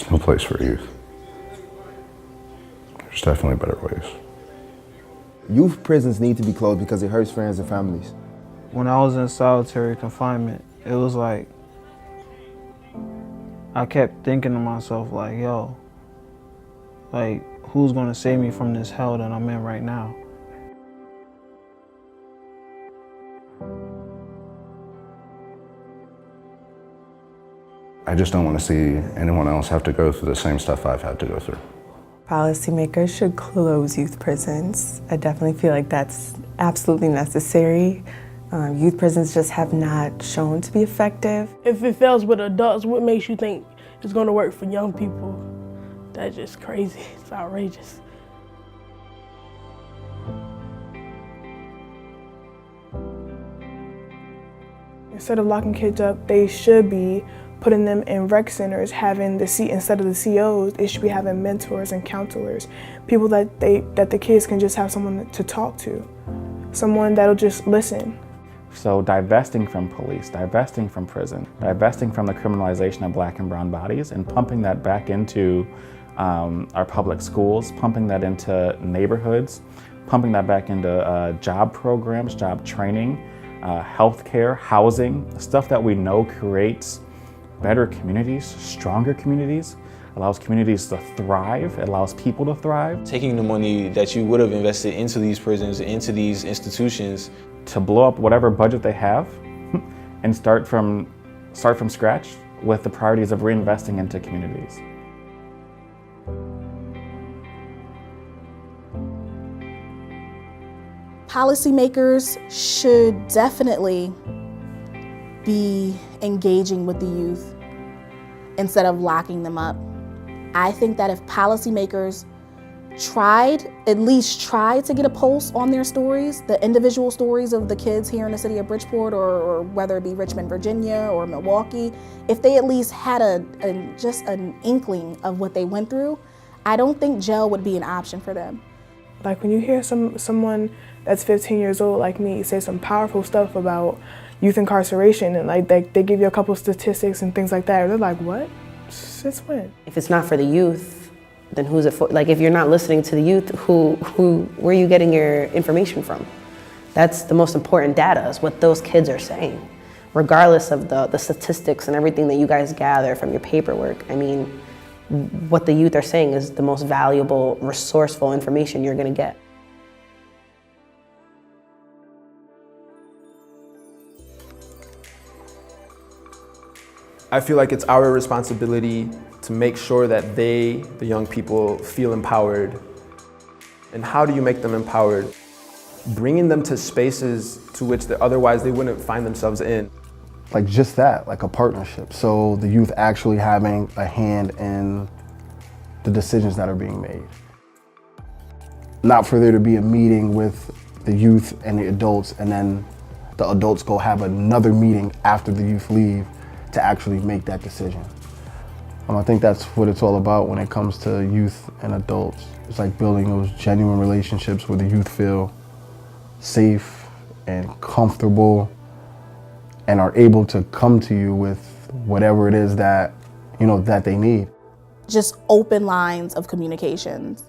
It's no place for youth. There's definitely better ways. Youth prisons need to be closed because it hurts friends and families. When I was in solitary confinement, it was like, I kept thinking to myself like, yo, like, who's gonna save me from this hell that I'm in right now? I just don't want to see anyone else have to go through the same stuff I've had to go through. Policymakers should close youth prisons. I definitely feel like that's absolutely necessary. Youth prisons just have not shown to be effective. If it fails with adults, what makes you think it's going to work for young people? That's just crazy. It's outrageous. Instead of locking kids up, they should be putting them in rec centers, having instead of the COs, they should be having mentors and counselors, people that the kids can just have someone to talk to, someone that'll just listen. So divesting from police, divesting from prison, divesting from the criminalization of black and brown bodies and pumping that back into our public schools, pumping that into neighborhoods, pumping that back into job programs, job training, healthcare, housing, stuff that we know creates better communities, stronger communities, allows communities to thrive, it allows people to thrive. Taking the money that you would have invested into these prisons, into these institutions, to blow up whatever budget they have and start from scratch with the priorities of reinvesting into communities. Policymakers should definitely be engaging with the youth instead of locking them up. I think that if policymakers at least tried to get a pulse on their stories, the individual stories of the kids here in the city of Bridgeport or whether it be Richmond, Virginia or Milwaukee, if they at least had just an inkling of what they went through, I don't think jail would be an option for them. Like when you hear someone that's 15 years old like me say some powerful stuff about youth incarceration and like they give you a couple statistics and things like that, they're like, what? Since when? If it's not for the youth, then who's it for? Like if you're not listening to the youth, where are you getting your information from? That's the most important data, is what those kids are saying. Regardless of the statistics and everything that you guys gather from your paperwork, I mean, what the youth are saying is the most valuable, resourceful information you're gonna get. I feel like it's our responsibility to make sure that the young people, feel empowered. And how do you make them empowered? Bringing them to spaces to which otherwise they wouldn't find themselves in. Like just that, like a partnership. So the youth actually having a hand in the decisions that are being made. Not for there to be a meeting with the youth and the adults and then the adults go have another meeting after the youth leave to actually make that decision. I think that's what it's all about when it comes to youth and adults. It's like building those genuine relationships where the youth feel safe and comfortable and are able to come to you with whatever it is that, that they need. Just open lines of communications.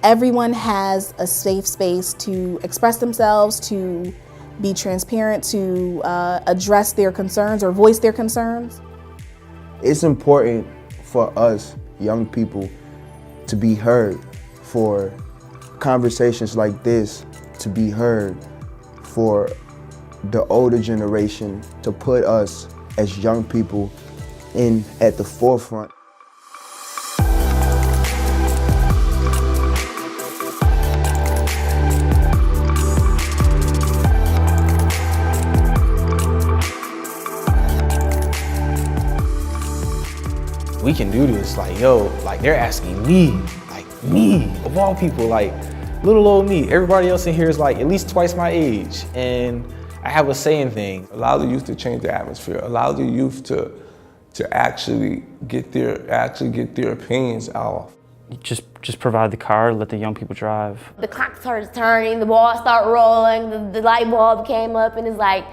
Everyone has a safe space to express themselves, to be transparent, to address their concerns or voice their concerns. It's important for us young people to be heard, for conversations like this to be heard, for the older generation to put us as young people at the forefront. we can do this. Like, yo, like they're asking me, of all people, like little old me. Everybody else in here is like at least twice my age, and I have a say in things. Allow the youth to change the atmosphere. Allow the youth to actually get their opinions out. Just provide the car, let the young people drive. The clock starts turning, the balls start rolling, the light bulb came up, and it's like,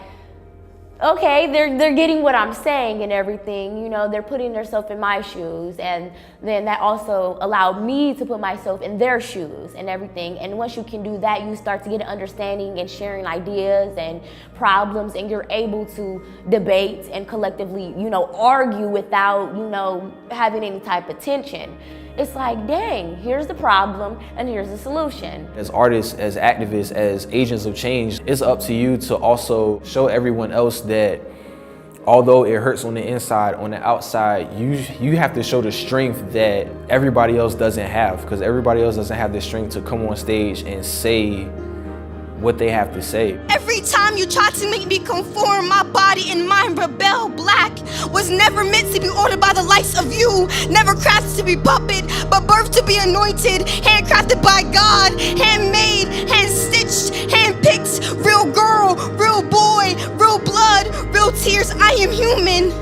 okay, they're getting what I'm saying and everything, you know, they're putting themselves in my shoes, and then that also allowed me to put myself in their shoes and everything. And once you can do that, you start to get an understanding and sharing ideas and problems, and you're able to debate and collectively, you know, argue without, you know, having any type of tension. It's like, dang, here's the problem and here's the solution. As artists, as activists, as agents of change, it's up to you to also show everyone else that although it hurts on the inside, on the outside, you have to show the strength that everybody else doesn't have, because everybody else doesn't have the strength to come on stage and say what they have to say. Every time you try to make me conform, my body and mind rebel. Black was never meant to be ordered by the likes of you. Never crafted to be puppet, but birthed to be anointed. Handcrafted by God, handmade, hand-stitched, hand-picked. Real girl, real boy, real blood, real tears. I am human.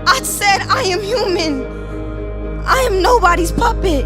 I said I am human. I am nobody's puppet.